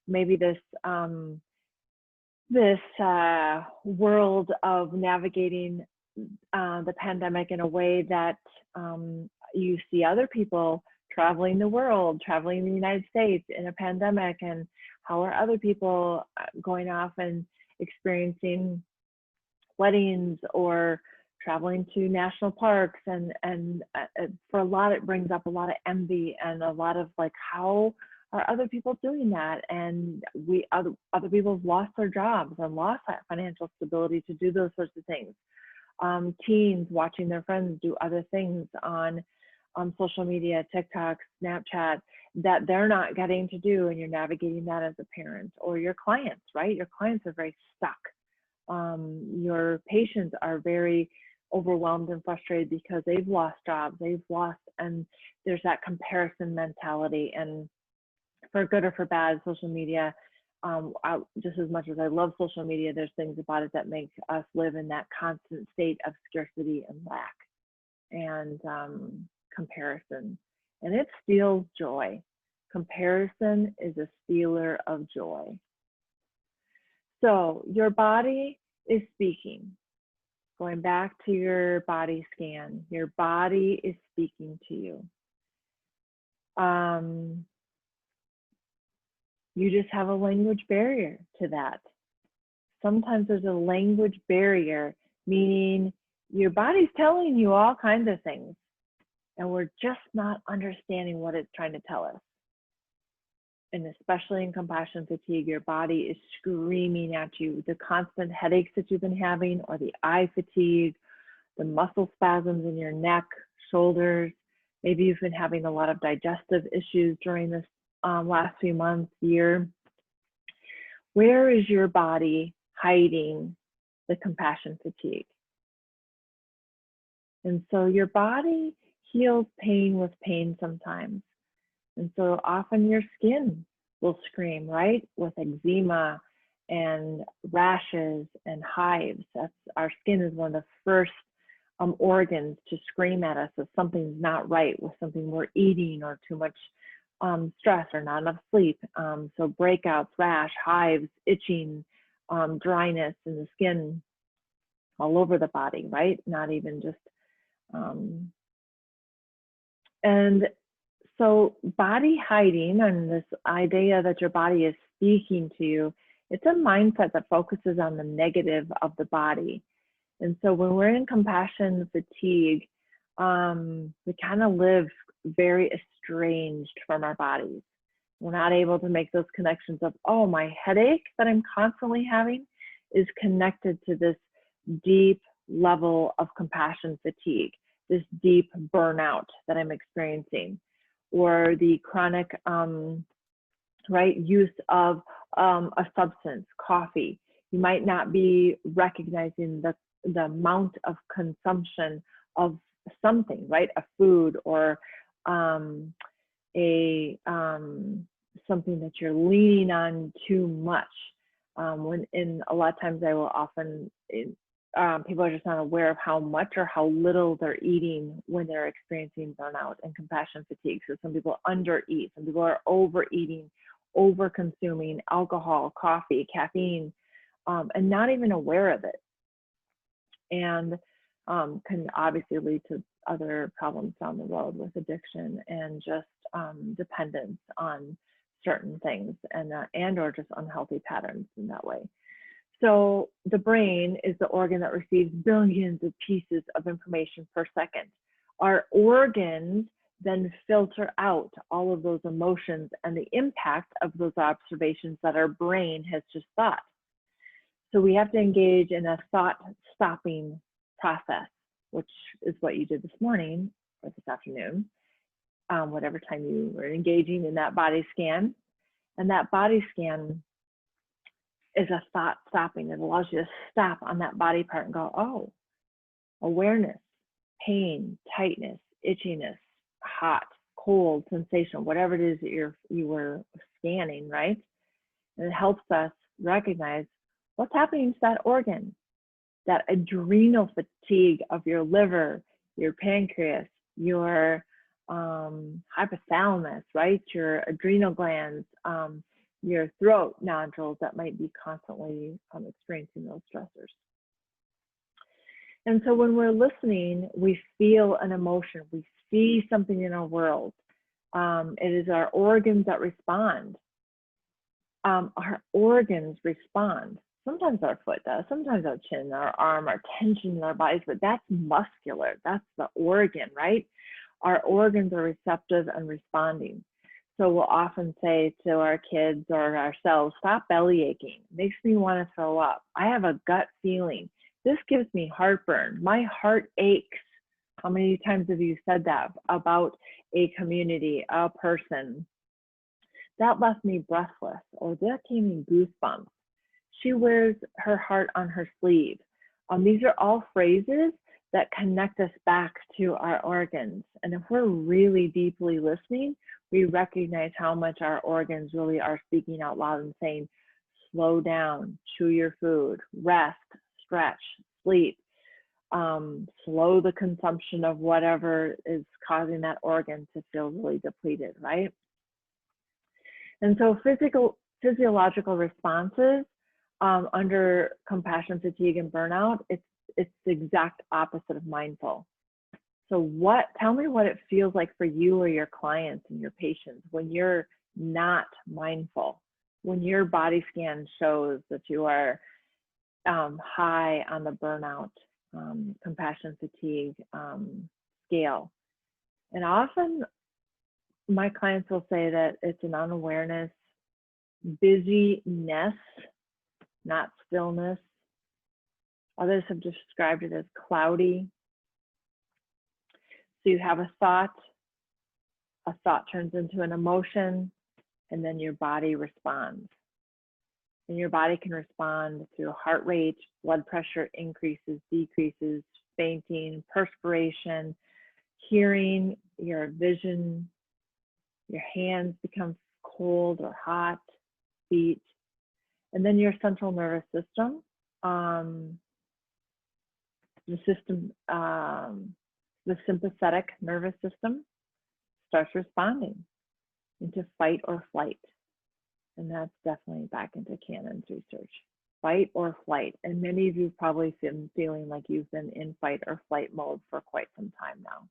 maybe this world of navigating the pandemic in a way that you see other people traveling the world, traveling the United States in a pandemic, and how are other people going off and experiencing weddings or traveling to national parks, and for a lot it brings up a lot of envy and a lot of like, how are other people doing that? And other people have lost their jobs and lost that financial stability to do those sorts of things. Teens watching their friends do other things on social media, TikTok, Snapchat, that they're not getting to do, and you're navigating that as a parent. Or your clients, right? Your clients are very stuck. Your patients are very overwhelmed and frustrated because they've lost jobs, and there's that comparison mentality. And for good or for bad, social media, just as much as I love social media, there's things about it that make us live in that constant state of scarcity and lack and comparison. And it steals joy. Comparison is a stealer of joy. So your body is speaking. Going back to your body scan, your body is speaking to you. You just have a language barrier to that. Sometimes there's a language barrier, meaning your body's telling you all kinds of things, and we're just not understanding what it's trying to tell us. And especially in compassion fatigue, your body is screaming at you. The constant headaches that you've been having, or the eye fatigue, the muscle spasms in your neck, shoulders. Maybe you've been having a lot of digestive issues during this last few months, year. Where is your body hiding the compassion fatigue? And so your body heals pain with pain sometimes. And so often your skin will scream, right? With eczema and rashes and hives. Our skin is one of the first organs to scream at us if something's not right with something we're eating, or too much stress, or not enough sleep. So breakouts, rash, hives, itching, dryness in the skin, all over the body, right? Not even just, and so body hiding, and this idea that your body is speaking to you, it's a mindset that focuses on the negative of the body. And so when we're in compassion fatigue, we kind of live very estranged from our bodies. We're not able to make those connections of, oh, my headache that I'm constantly having is connected to this deep level of compassion fatigue, this deep burnout that I'm experiencing, or the chronic use of a substance, coffee. You might not be recognizing the amount of consumption of something, right? A food, or something that you're leaning on too much. When in a lot of times I will often, people are just not aware of how much or how little they're eating when they're experiencing burnout and compassion fatigue. So some people undereat, some people are overeating, over consuming alcohol, coffee, caffeine, and not even aware of it. And can obviously lead to other problems down the road with addiction and just dependence on certain things, and or just unhealthy patterns in that way. So the brain is the organ that receives billions of pieces of information per second. Our organs then filter out all of those emotions and the impact of those observations that our brain has just thought. So we have to engage in a thought stopping process, which is what you did this morning or this afternoon, whatever time you were engaging in that body scan. And that body scan is a thought stopping. It allows you to stop on that body part and go, oh, awareness, pain, tightness, itchiness, hot, cold sensation, whatever it is that you were scanning, right? And it helps us recognize what's happening to that organ, that adrenal fatigue of your liver, your pancreas, your hypothalamus, right? Your adrenal glands, your throat nodules that might be constantly experiencing those stressors. And so when we're listening, we feel an emotion, we see something in our world. It is our organs that respond. Our organs respond. Sometimes our foot does, sometimes our chin, our arm, our tension in our bodies, but that's muscular. That's the organ, right? Our organs are receptive and responding. So we'll often say to our kids or ourselves, stop belly aching. It makes me want to throw up. I have a gut feeling. This gives me heartburn. My heart aches. How many times have you said that about a community, a person? That left me breathless, or that gave me goosebumps. She wears her heart on her sleeve. These are all phrases that connect us back to our organs. And if we're really deeply listening, we recognize how much our organs really are speaking out loud and saying, slow down, chew your food, rest, stretch, sleep, slow the consumption of whatever is causing that organ to feel really depleted, right? And so physiological responses under compassion, fatigue, and burnout, it's the exact opposite of mindful. So tell me what it feels like for you or your clients and your patients when you're not mindful, when your body scan shows that you are high on the burnout, compassion, fatigue scale. And often my clients will say that it's an unawareness, busyness, not stillness. Others have described it as cloudy. So you have a thought turns into an emotion, and then your body responds. And your body can respond through heart rate, blood pressure increases, decreases, fainting, perspiration, hearing, your vision, your hands become cold or hot, feet, and then your central nervous system, the sympathetic nervous system starts responding into fight or flight. And that's definitely back into Cannon's research, fight or flight. And many of you probably been feeling like you've been in fight or flight mode for quite some time now.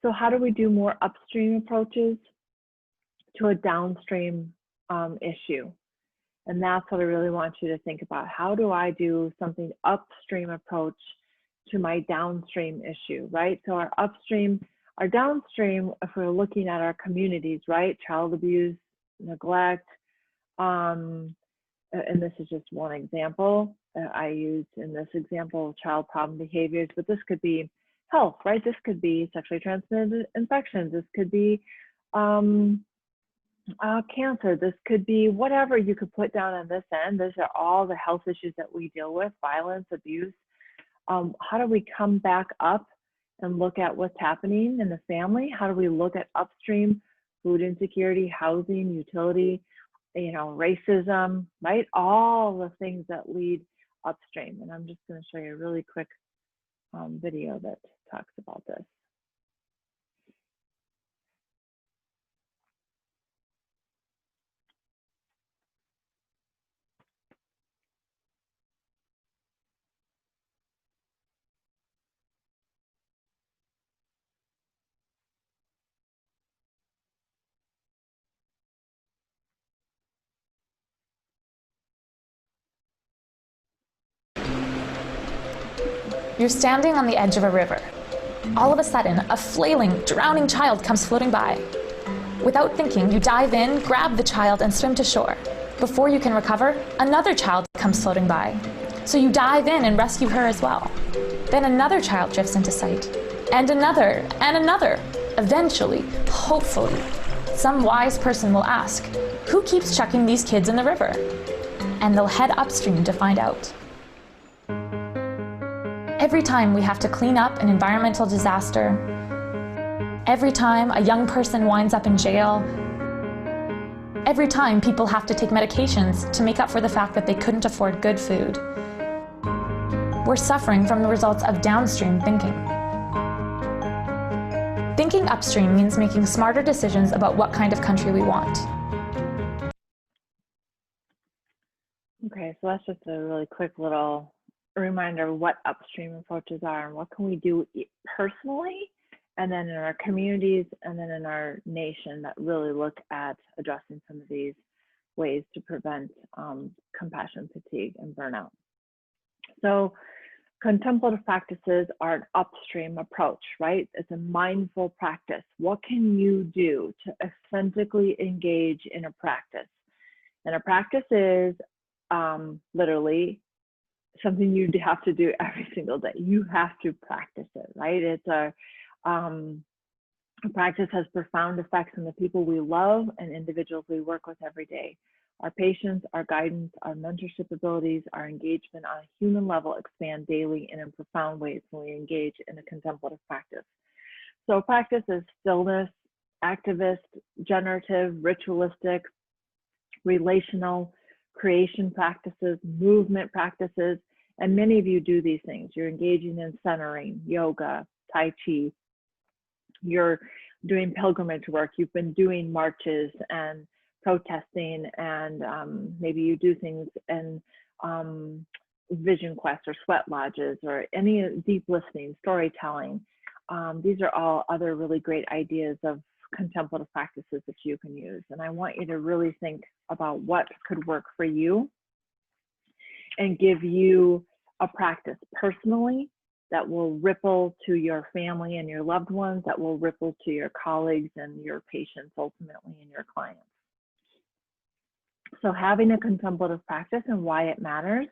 So how do we do more upstream approaches to a downstream issue? And that's what I really want you to think about. How do I do something upstream approach to my downstream issue, right? So our downstream, if we're looking at our communities, right? Child abuse, neglect, and this is just one example. I used in this example child problem behaviors, but this could be health, right? This could be sexually transmitted infections. This could be cancer. This could be whatever you could put down on this end. Those are all the health issues that we deal with, violence, abuse. How do we come back up and look at what's happening in the family? How do we look at upstream food insecurity, housing, utility, racism, right? All the things that lead upstream. And I'm just going to show you a really quick video that talks about this. You're standing on the edge of a river. All of a sudden, a flailing, drowning child comes floating by. Without thinking, you dive in, grab the child, and swim to shore. Before you can recover, another child comes floating by. So you dive in and rescue her as well. Then another child drifts into sight, and another, and another. Eventually, hopefully, some wise person will ask, who keeps chucking these kids in the river? And they'll head upstream to find out. Every time we have to clean up an environmental disaster, every time a young person winds up in jail, every time people have to take medications to make up for the fact that they couldn't afford good food, we're suffering from the results of downstream thinking. Thinking upstream means making smarter decisions about what kind of country we want. Okay, so that's just a really quick little reminder of what upstream approaches are and what can we do personally, and then in our communities, and then in our nation that really look at addressing some of these ways to prevent compassion fatigue and burnout. So contemplative practices are an upstream approach, right? It's a mindful practice. What can you do to authentically engage in a practice? And a practice is literally something you have to do every single day. You have to practice it, right? It's a practice has profound effects on the people we love and individuals we work with every day. Our patience, our guidance, our mentorship abilities, our engagement on a human level expand daily and in profound ways when we engage in a contemplative practice. So practice is stillness, activist, generative, ritualistic, relational, creation practices, movement practices, and many of you do these things. You're engaging in centering, yoga, Tai Chi, you're doing pilgrimage work, you've been doing marches and protesting, and maybe you do things in vision quests or sweat lodges or any deep listening, storytelling. These are all other really great ideas of contemplative practices that you can use. And I want you to really think about what could work for you and give you a practice personally that will ripple to your family and your loved ones, that will ripple to your colleagues and your patients ultimately and your clients. So having a contemplative practice and why it matters.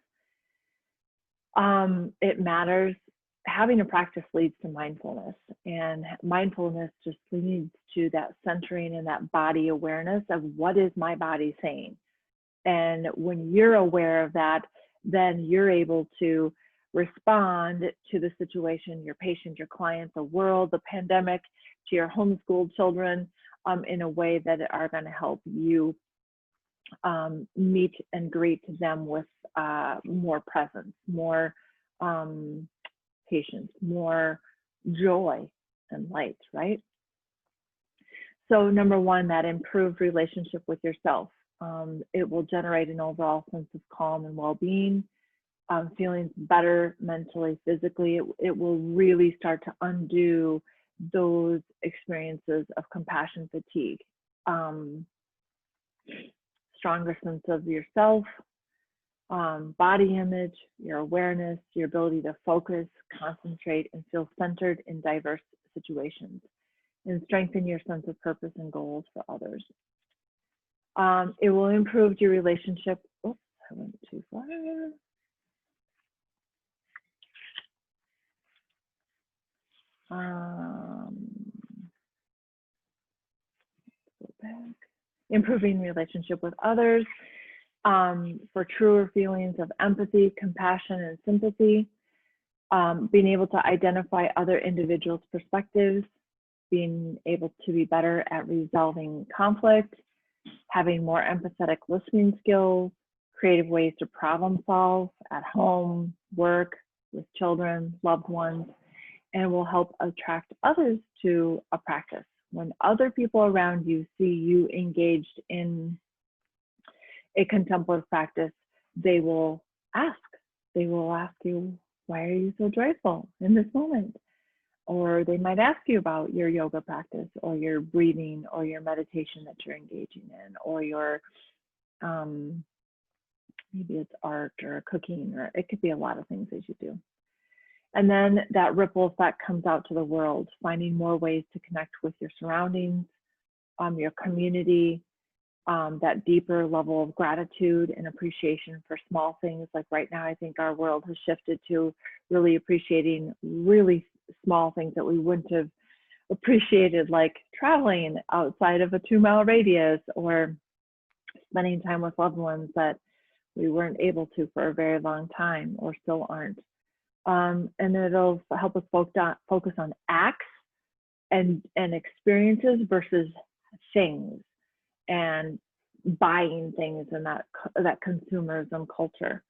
Having a practice leads to mindfulness, and mindfulness just leads to that centering and that body awareness of what is my body saying. And when you're aware of that, then you're able to respond to the situation, your patient, your client, the world, the pandemic, to your homeschooled children in a way that are going to help you meet and greet them with more presence, more patience, more joy and light, right? So number one, that improved relationship with yourself. It will generate an overall sense of calm and well-being, feeling better mentally, physically. It will really start to undo those experiences of compassion fatigue. Stronger sense of yourself, body image, your awareness, your ability to focus, concentrate, and feel centered in diverse situations, and strengthen your sense of purpose and goals for others. It will improve your relationship. Oops, I went too far. Go back. Improving relationship with others, for truer feelings of empathy, compassion, and sympathy, being able to identify other individuals' perspectives, being able to be better at resolving conflict, having more empathetic listening skills, creative ways to problem solve at home, work, with children, loved ones, and will help attract others to a practice. When other people around you see you engaged in a contemplative practice, they will ask you, why are you so joyful in this moment? Or they might ask you about your yoga practice or your breathing or your meditation that you're engaging in, or your, maybe it's art or cooking, or it could be a lot of things that you do. And then that ripple effect comes out to the world, finding more ways to connect with your surroundings, your community, that deeper level of gratitude and appreciation for small things. Like right now, I think our world has shifted to really appreciating really small things that we wouldn't have appreciated, like traveling outside of a 2-mile radius, or spending time with loved ones that we weren't able to for a very long time or still aren't. And it'll help us focus on acts and experiences versus things and buying things and that consumerism culture.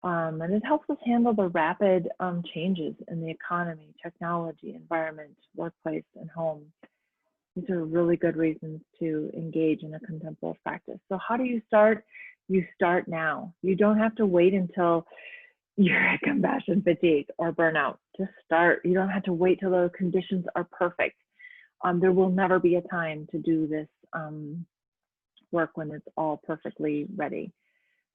And it helps us handle the rapid changes in the economy, technology, environment, workplace, and home. These are really good reasons to engage in a contemplative practice. So how do you start? You start now. You don't have to wait until you're at compassion fatigue or burnout to start. You don't have to wait till the conditions are perfect. There will never be a time to do this work when it's all perfectly ready.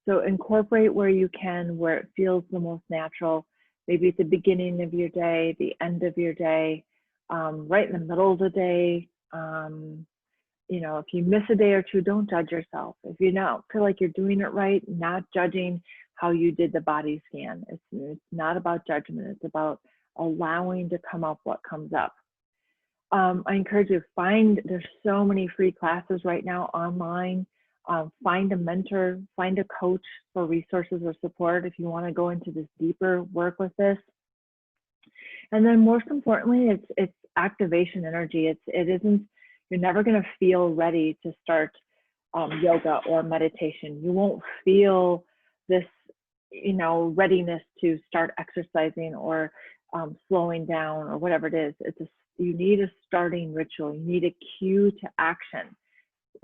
So incorporate where you can, where it feels the most natural, maybe at the beginning of your day, the end of your day, right in the middle of the day. You know, if you miss a day or two, don't judge yourself. If you don't feel like you're doing it right, not judging how you did the body scan. It's not about judgment. It's about allowing to come up what comes up. I encourage you to there's so many free classes right now online. Find a mentor, find a coach for resources or support if you want to go into this deeper work with this. And then most importantly, it's activation energy. You're never going to feel ready to start yoga or meditation. You won't feel this, you know, readiness to start exercising or slowing down or whatever it is. You need a starting ritual. You need a cue to action.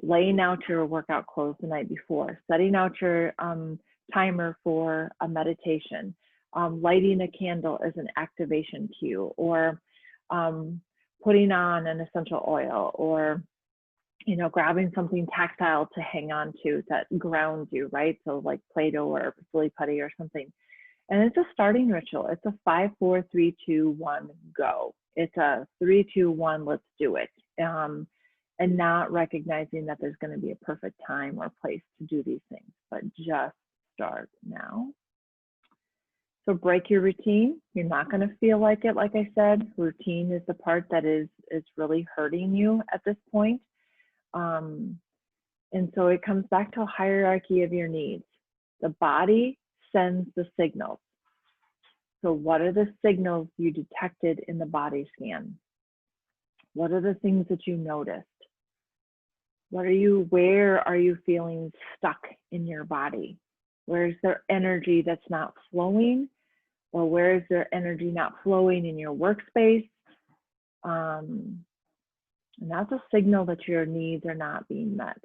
Laying out your workout clothes the night before, setting out your timer for a meditation, lighting a candle as an activation cue, or putting on an essential oil, or, you know, grabbing something tactile to hang on to that grounds you, right? So like Play-Doh or silly putty or something. And it's a starting ritual. It's a 5, 4, 3, 2, 1, go. It's a 3, 2, 1, let's do it. And not recognizing that there's going to be a perfect time or place to do these things, but just start now. So break your routine. You're not going to feel like it. Like I said, routine is the part that is really hurting you at this point. And so it comes back to a hierarchy of your needs. The body sends the signals. So what are the signals you detected in the body scan? What are the things that you noticed? Where are you feeling stuck in your body? Where is there energy that's not flowing? Or where is there energy not flowing in your workspace? And that's a signal that your needs are not being met.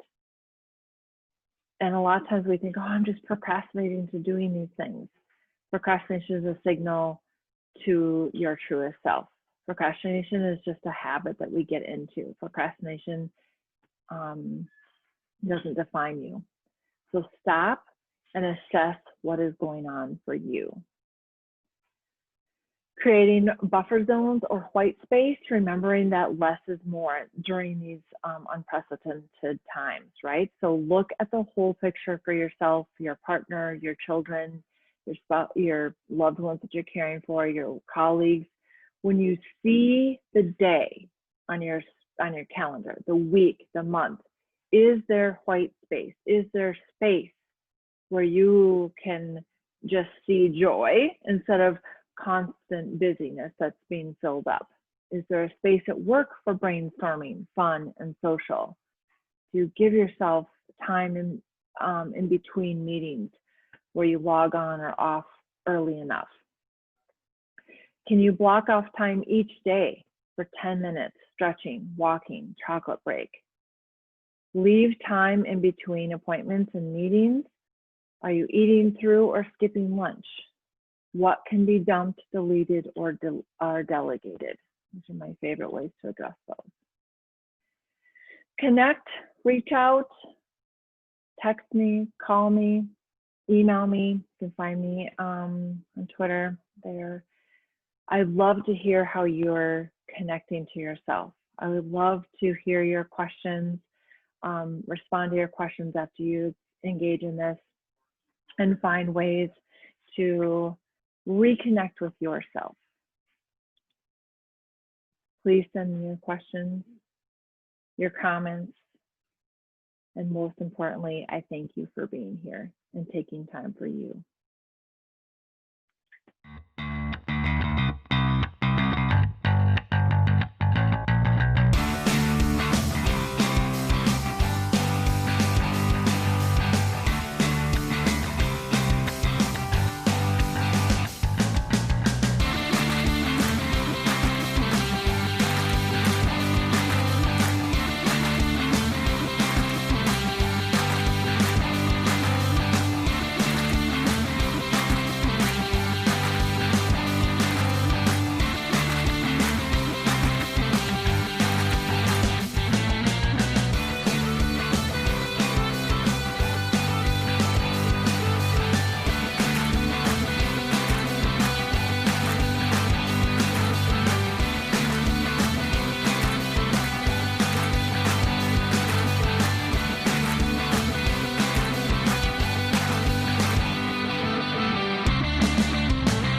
And a lot of times we think, oh, I'm just procrastinating to doing these things. Procrastination is a signal to your truest self. Procrastination is just a habit that we get into. Procrastination doesn't define you. So stop and assess what is going on for you. Creating buffer zones or white space, remembering that less is more during these unprecedented times, right? So look at the whole picture for yourself, your partner, your children, your spouse, your loved ones that you're caring for, your colleagues. When you see the day on your calendar, the week, the month, is there white space? Is there space where you can just see joy instead of constant busyness that's being filled up? Is there a space at work for brainstorming, fun, and social? Do you give yourself time in between meetings where you log on or off early enough? Can you block off time each day for 10 minutes, stretching, walking, chocolate break? Leave time in between appointments and meetings. Are you eating through or skipping lunch? What can be dumped, deleted, or delegated? These are my favorite ways to address those. Connect, reach out, text me, call me, email me. You can find me on Twitter there. I'd love to hear how you're connecting to yourself. I would love to hear your questions, respond to your questions after you engage in this, and find ways to reconnect with yourself. Please send me your questions, your comments, and most importantly, I thank you for being here and taking time for you.